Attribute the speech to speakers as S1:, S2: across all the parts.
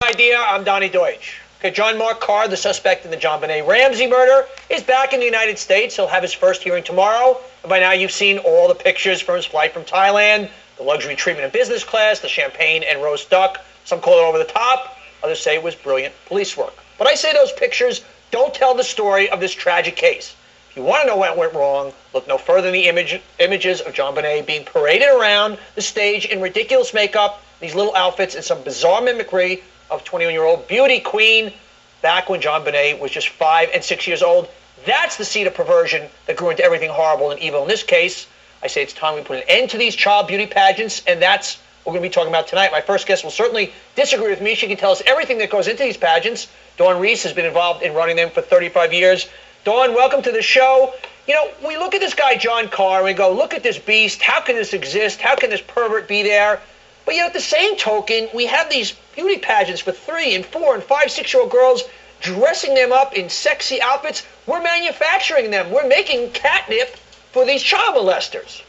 S1: Idea, I'm Donny Deutsch. Okay, John Mark Carr, the suspect in the JonBenet Ramsey murder, is back in the United States. He'll have his first hearing tomorrow. And by now you've seen all the pictures from his flight from Thailand, the luxury treatment in business class, the champagne and roast duck. Some call it over the top. Others say it was brilliant police work. But I say those pictures don't tell the story of this tragic case. If you want to know what went wrong, look no further than the images of JonBenet being paraded around the stage in ridiculous makeup, these little outfits, and some bizarre mimicry of 21-year-old beauty queen back when JonBenet was just 5 and 6 years old. That's the seed of perversion that grew into everything horrible and evil in this case. I say it's time we put an end to these child beauty pageants, and that's what we're going to be talking about tonight. My first guest will certainly disagree with me. She can tell us everything that goes into these pageants. Dawn Reese has been involved in running them for 35 years. Dawn, welcome to the show. You know, we look at this guy, John Carr, and we go, look at this beast. How can this exist? How can this pervert be there? But yet, at the same token, we have these beauty pageants for 3 and 4 and 5, 6-year-old girls, dressing them up in sexy outfits. We're manufacturing them. We're making catnip for these child molesters.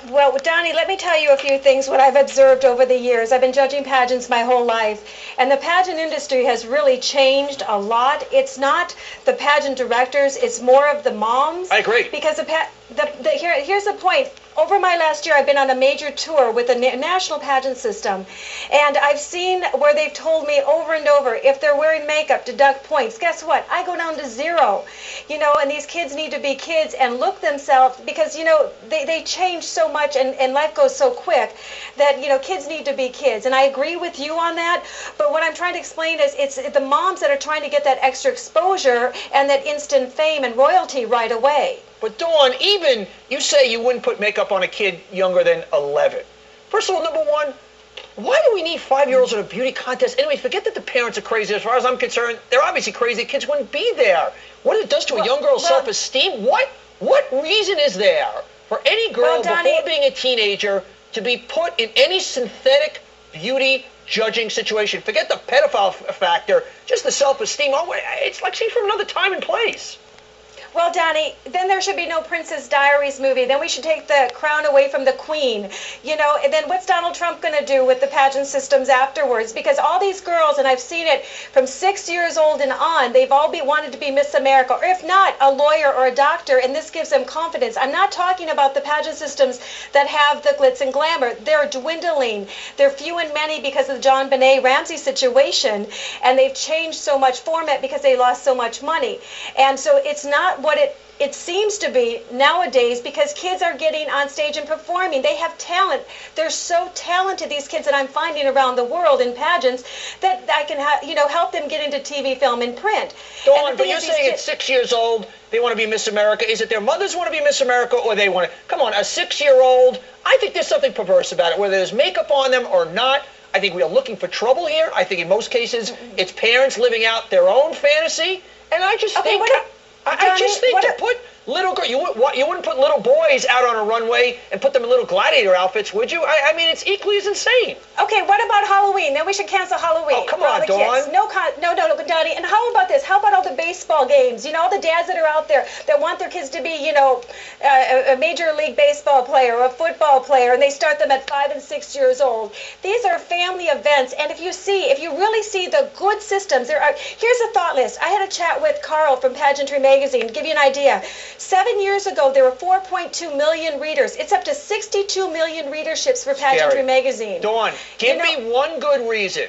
S2: Well, Donny, let me tell you a few things, what I've observed over the years. I've been judging pageants my whole life, and the pageant industry has really changed a lot. It's not the pageant directors, it's more of the moms.
S1: I agree.
S2: Because here's the point. Over my last year, I've been on a major tour with the national pageant system, and I've seen where they've told me over and over, if they're wearing makeup, deduct points. Guess what? I go down to 0. You know, and these kids need to be kids and look themselves, because, you know, they change so much and life goes so quick that, you know, kids need to be kids. And I agree with you on that, but what I'm trying to explain is it's the moms that are trying to get that extra exposure and that instant fame and royalty right away.
S1: But Dawn, even you say you wouldn't put makeup on a kid younger than 11. First of all, number one, why do we need 5-year-olds in a beauty contest? Anyway, forget that the parents are crazy. As far as I'm concerned, they're obviously crazy. Kids wouldn't be there. What it does to a young girl's self-esteem? What reason is there for any girl before being a teenager to be put in any synthetic beauty judging situation? Forget the pedophile factor, just the self-esteem. It's like she's from another time and place.
S2: Well, Donny, then there should be no Princess Diaries movie. Then we should take the crown away from the queen. You know, and then what's Donald Trump going to do with the pageant systems afterwards? Because all these girls, and I've seen it from 6 years old and on, they've all wanted to be Miss America, or if not, a lawyer or a doctor, and this gives them confidence. I'm not talking about the pageant systems that have the glitz and glamour. They're dwindling. They're few and many because of the JonBenet Ramsey situation, and they've changed so much format because they lost so much money. And so it's not what it seems to be nowadays, because kids are getting on stage and performing. They have talent. They're so talented, these kids that I'm finding around the world in pageants, that I can help them get into TV, film, and print.
S1: Dawn, but you're saying at 6 years old they want to be Miss America. Is it their mothers want to be Miss America, or they want to? Come on, a 6-year-old. I think there's something perverse about it, whether there's makeup on them or not. I think we are looking for trouble here. I think in most cases it's parents living out their own fantasy, and I just think. I just think to put little girls, you wouldn't put little boys out on a runway and put them in little gladiator outfits, would you? I mean, it's equally as insane.
S2: Okay, what about Halloween? Then we should cancel Halloween.
S1: Oh, come on, Dawn.
S2: No, Donny. And how about this? How about all the baseball games? You know, all the dads that are out there that want their kids to be, you know, a Major League Baseball player or a football player, and they start them at 5 and 6 years old. These are family events, and if you really see the good systems, here's a thought list. I had a chat with Carl from Pageantry Magazine to give you an idea. 7 years ago, there were 4.2 million readers. It's up to 62 million readerships for Pageantry Magazine.
S1: Dawn, give me one good reason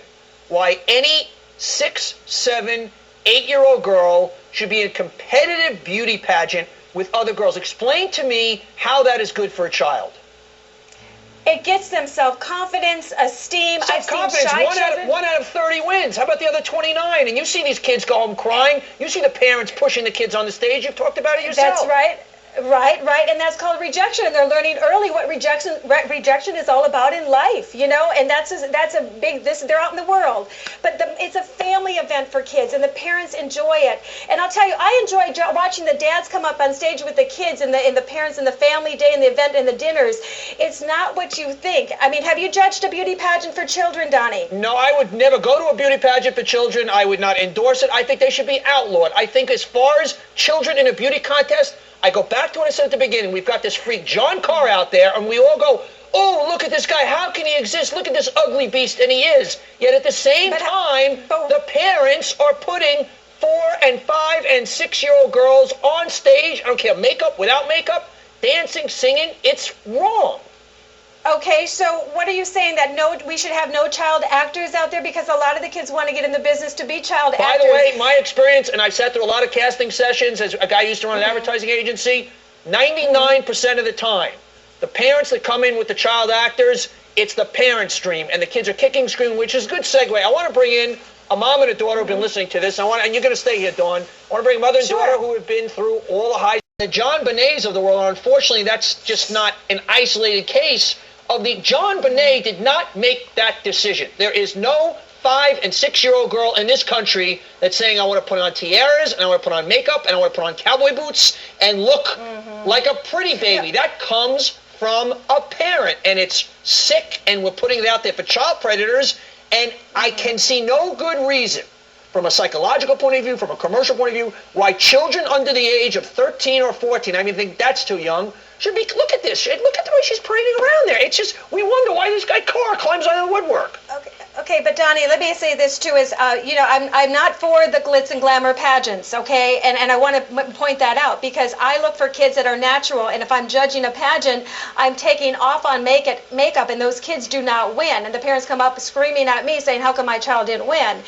S1: why any 6, 7, 8-year-old girl should be in a competitive beauty pageant with other girls. Explain to me how that is good for a child.
S2: It gets them self-confidence, esteem.
S1: Self-confidence, one out of 30 wins. How about the other 29? And you see these kids go home crying. You see the parents pushing the kids on the stage. You've talked about it yourself.
S2: That's right. Right, and that's called rejection. And they're learning early what rejection is all about in life, you know. And that's a big. They're out in the world, but it's a family event for kids, and the parents enjoy it. And I'll tell you, I enjoy watching the dads come up on stage with the kids and the parents and the family day and the event and the dinners. It's not what you think. I mean, have you judged a beauty pageant for children, Donny?
S1: No, I would never go to a beauty pageant for children. I would not endorse it. I think they should be outlawed. I think as far as children in a beauty contest, I go back to what I said at the beginning. We've got this freak John Carr out there, and we all go, oh, look at this guy, how can he exist? Look at this ugly beast, and he is. Yet at the same time, the parents are putting 4 and 5 and 6-year-old girls on stage, I don't care, makeup, without makeup, dancing, singing, it's wrong.
S2: Okay, so what are you saying, that we should have no child actors out there? Because a lot of the kids want to get in the business to be child actors.
S1: By the way, my experience, and I've sat through a lot of casting sessions as a guy who used to run an advertising agency, 99% of the time, the parents that come in with the child actors, it's the parents' dream, and the kids are kicking, screaming, which is a good segue. I want to bring in a mom and a daughter who've been listening to this, and you're going to stay here, Dawn. I want to bring a mother and daughter who have been through all the highs. The JonBenets of the world, unfortunately, that's just not an isolated case. JonBenet did not make that decision. There is no 5 and 6-year-old girl in this country that's saying, I want to put on tiaras, and I want to put on makeup, and I want to put on cowboy boots, and look like a pretty baby. That comes from a parent, and it's sick, and we're putting it out there for child predators, and I can see no good reason, from a psychological point of view, from a commercial point of view, why children under the age of 13 or 14, I mean, think that's too young, should be, look at this, look at the way she's parading around there. It's just, we wonder why this guy Carr climbs out of the woodwork.
S2: Okay, but Donnie, let me say this too, is, I'm not for the glitz and glamour pageants, okay? And I want to point that out, because I look for kids that are natural, and if I'm judging a pageant, I'm taking off on makeup, and those kids do not win. And the parents come up screaming at me saying, how come my child didn't win?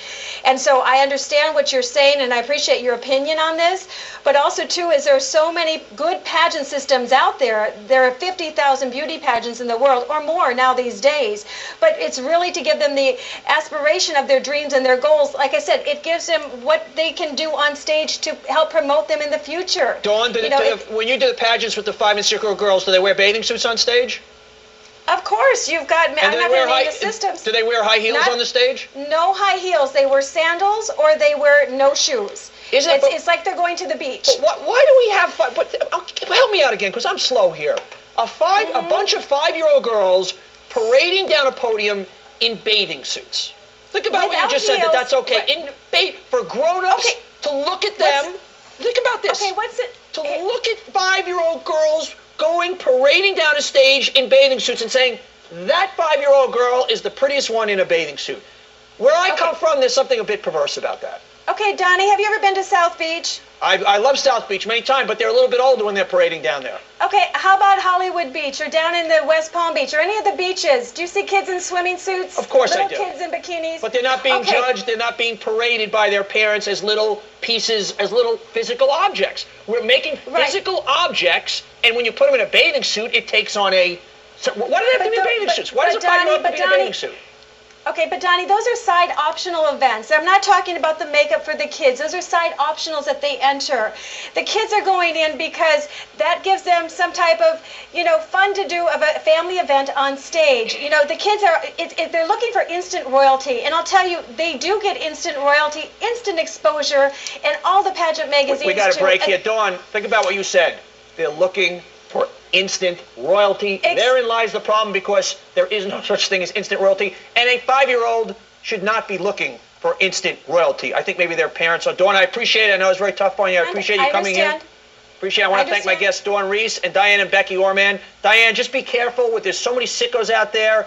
S2: And so I understand what you're saying, and I appreciate your opinion on this, but also too is there are so many good pageant systems out there. There are 50,000 beauty pageants in the world, or more now these days, but it's really to give them the aspiration of their dreams and their goals. Like I said, it gives them what they can do on stage to help promote them in the future.
S1: Dawn, when you do the pageants with the 5 and 6-year-old girls, do they wear bathing suits on stage?
S2: Of course, you've got, I'm not going to name the systems.
S1: Do they wear high heels on the stage?
S2: No high heels. They wear sandals or they wear no shoes. It's like they're going to the beach.
S1: But why do we have, help me out again, because I'm slow here. A bunch of 5-year-old girls parading down a podium in bathing suits. Think about what you just said, that's okay. For grown-ups to look at them, think about this.
S2: Okay, what's it?
S1: To look at 5-year-old girls parading down a stage in bathing suits and saying, that 5-year-old girl is the prettiest one in a bathing suit. Where I come from, there's something a bit perverse about that.
S2: Okay, Donnie, have you ever been to South Beach?
S1: I love South Beach many times, but they're a little bit older when they're parading down there.
S2: Okay, how about Hollywood Beach or down in the West Palm Beach or any of the beaches? Do you see kids in swimming suits?
S1: Of course I do.
S2: Little kids in bikinis?
S1: But they're not being judged, they're not being paraded by their parents as little pieces, as little physical objects. We're making physical objects, and when you put them in a bathing suit, it takes on a... So why do they have to be bathing suits? Why does a 5-year-old have to be in a bathing suit?
S2: Okay, but Donnie, those are side optional events. I'm not talking about the makeup for the kids. Those are side optionals that they enter. The kids are going in because that gives them some type of, fun to do of a family event on stage. The kids they're looking for instant royalty. And I'll tell you, they do get instant royalty, instant exposure, and all the pageant magazines.
S1: We got a break here. Dawn, think about what you said. They're looking for instant royalty. Therein lies the problem, because there is no such thing as instant royalty, and a 5-year-old should not be looking for instant royalty. I think maybe their parents are. Dawn, I appreciate it. I know it's very tough on you. I appreciate you coming in. I want to thank my guests, Dawn Reese and Diane and Becky Orman. Diane, just be careful. There's so many sickos out there.